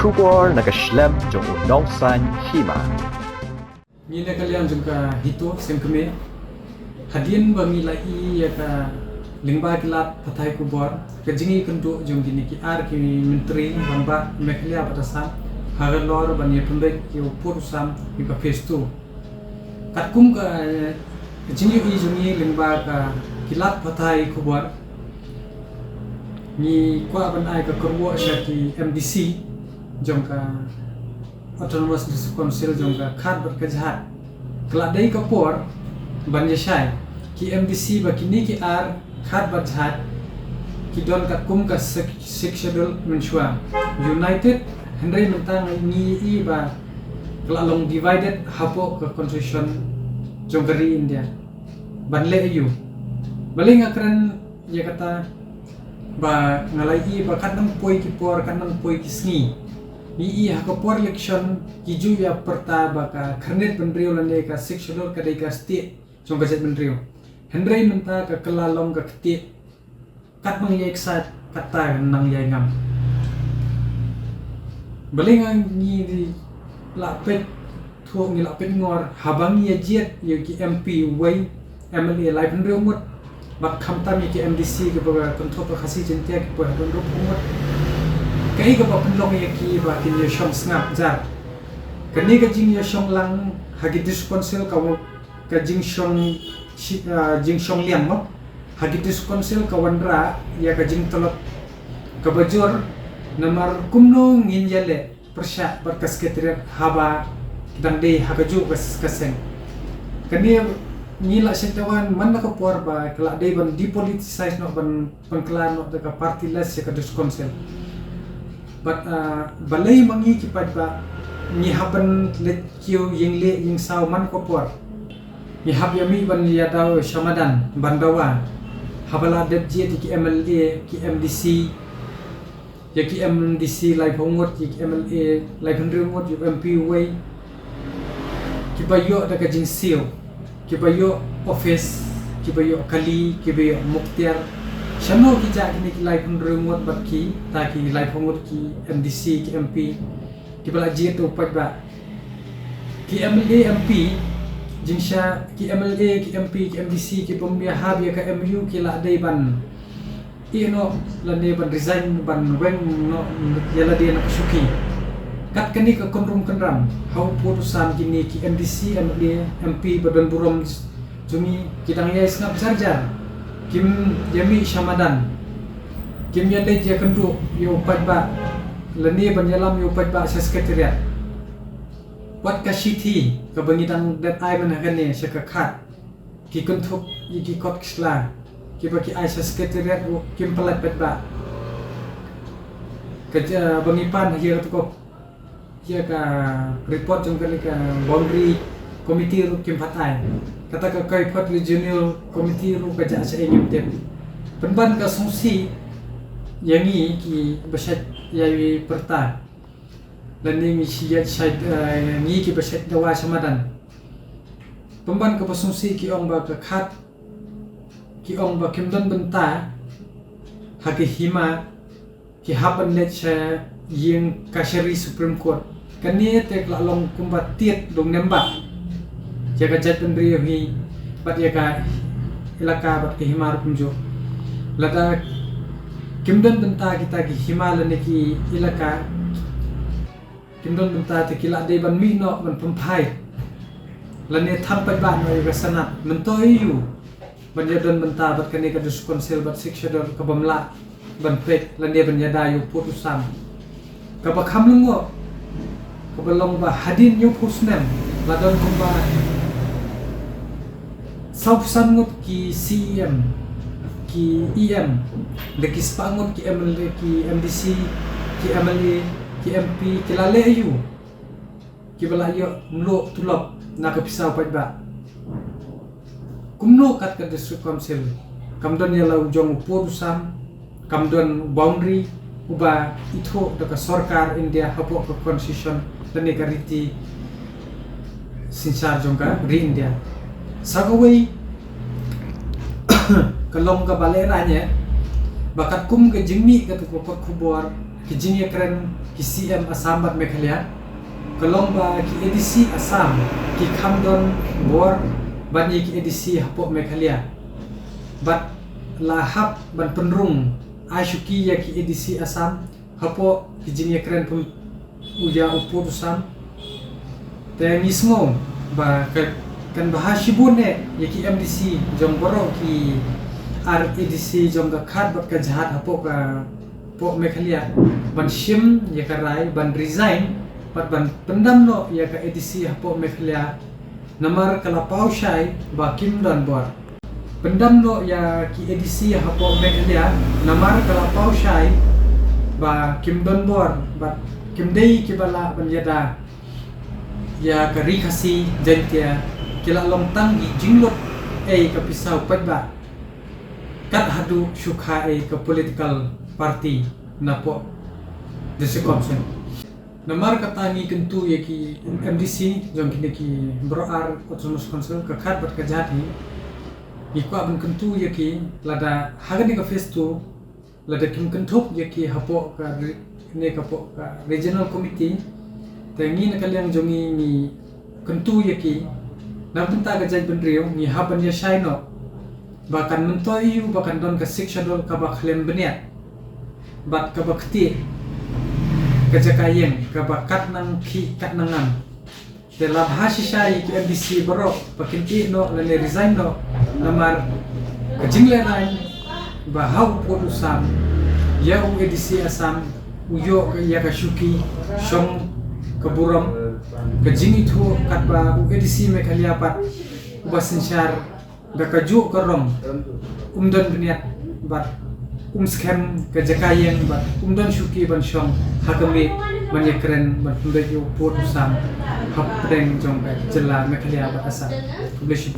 kubor nakaslem jong unongsan hima. Ni na kalian jungka hito sengkeme hadian bangi lai ya ka lingba kilat patai kubor kejingi kendo jong gini ki ar ki menteri bamba meklia patasan hagalor ban ye pembek ki upur sam ki ka festu katkum ka kejingi i jungi lingba ka kilat patai kubor ni kwa ban ai ka kerwo syaki MDC jongka Autonomous District Council jongka khat berkejahat keladai kapor banjashai ki MDC bakini ki ar khat berjahat ki don katkum ka sexual menshua United Henry mentang ni i ba kelalong divided hapo ke constitution jongkari India banle ayu baling akran ya kata ba ngalai ba kanang poi ki por kanang poi ki sngi ni i hakapor election ki ju ya perta ba ka karnet benrio lande ka sexual ka dai ka state jong ka jet benrio Henry menta ka kelalong ka kti kat mang ye eksat kata nang ye ngam baling ni di lapet thuok ni lapet ngor habang ye jet ye ki MP wai MLA lai benrio mut bak khamtam ye ki MDC ke ba kontrol ka khasi jentia ke pa don ro mut kai ka ba penlong ye ki ba kin ye shong snap jar kani ka jing ye shong lang hagi diskonsel ka jing shong liang mo hagi diskonsel ka wandra ya ka jing tolot ka bajor namar kumno ngin yale persya berkas ketret haba dan de hakaju kaseng kani nila sentawan man ka por ba kala de ban depoliticize no ban pangklan no ka partyless ya ka diskonsel but balay mangi kipat ba ni haban let kyo yingle ying saw man ko por ni hab yami ban ya daw shamadan bandawa habala det je ki MLA ki MDC ya ki MDC lai phongot ki MLA lai phandringot yu MP way ki bayo da ka jing sio ki bayo office ki bayo kali ki bayo muktiar Shano ki ja kini ki lai phandringot bat ki ta ki lai phongot ki MDC ki MP ki bala je to pat ba ki MLA MP jingsha ki MLA ki MP ki MDC ki pembiya hab ya ka MU ki la dai ban ino lande ban resign ban weng no yala dia nak suki kat kani ka konrum kanram hau putusan kini ki MDC MLA MP badan burom jumi kidang ya snap sarjar kim yami shamadan kim yande je kendu yo pat ba lani ban yalam yo pat ba sekretariat wat ka city ka bangitang dat ai ban hakane saka khat ki kunthuk ki kot kisla ki ba ki ai sekretariat kim pelat pat ba kerja bangipan ya ko ya ka report jong kali ka boundary committee ru kim patai kata ka kai pat regional committee ru ka ja sa engem tem penban ka sungsi yangi ki basat yawi perta lani mi siyat sait ni ki basat dawa samadan penban ka pasungsi ki ong ba ka khat ki ong ba kimdan benta haki hima ki haban let sa yeng kasari Supreme Court kani te lalong kumbat tiet dong nembak jaga jat pendri hi bat yaga ilaka bat ke himar punjo lada kimdon benta kita ki himal ne ki ilaka kimdon benta te kila de ban mi no ban pampai lane thampai ban no yaga sanat mentoi yu ban yadon benta bat kani ka diskonsel bat sexual ka bamla ban pek lane ban yada yu putusam ka ba khamlungo ka balong ba hadin yu pusnem ladon kumba Sausangot ki CEM ki EM deki spangot ki MLA ki MDC ki MLA ki MP ki lale ayu ki balayo mlo tulop na ka pisaw pat ba kumno kat ka district council kamdon yala ujong upodusam kamdon boundary uba itho daka sarkar India hapo ka constitution lani ka riti sinsar jongka ri India sagaway kalong ka baleranya bakat kum ke jingmi ka tu ko kubor kijinya keren ki CM Assam bat Meghalaya kalong ba ki edisi Assam ki Khamdon bor ban ki edisi hapok Meghalaya bat lahap ban penrung Asyuki ya ki edisi Assam hapok kijinya keren pem uja upur Assam te mismo ba kan bahasibun ya ki MDC jong borok ki REDC jong ka khat bat ka jahat hapok ka pok Meghalaya ban shim ya karai ban resign pat ban pendam no ya ka edisi hapok Meghalaya namar kalapau syai ba Kim Don bor pendam no ya ki edisi hapok Meghalaya namar kalapau syai ba Kim Don bor bat Kim Dei ki bala ban yada ya ka rikasi jantia kila long tang gi jinglot kapisau pat ba kat hadu syukha ke political party napo desekomsen namar katangi kentu ya ki MDC jong kini ki beroar autonomous council ka khat bat ka jadi iku abun kentu ya ki lada hagani ka face tu lada kim kentup ya ki hapo ka ne ka po ka regional committee tengi nakaliang jongi ni kentu ya ki nabenta ka jaj benrio ni haban ya shaino bahkan mentoyu bahkan don ka sikshadol ka bakhlem beniat bat ka bakti ka jakayeng ka bakat nang ki kat nangan dalam hasisai ki MDC bro pakinti no lane resign no namar ka jingle lain bahau produsam ya edisi Assam uyo ya ka syuki shong kaburam kajing itu kat ba edisi Meghalaya pat ubasensyar gakaju korong umdon beniat bat scam kejakayeng bat umdon syuki ban syong hakami manyekren bat pembejo pur usam hapdeng jong jela Meghalaya bat Assam publish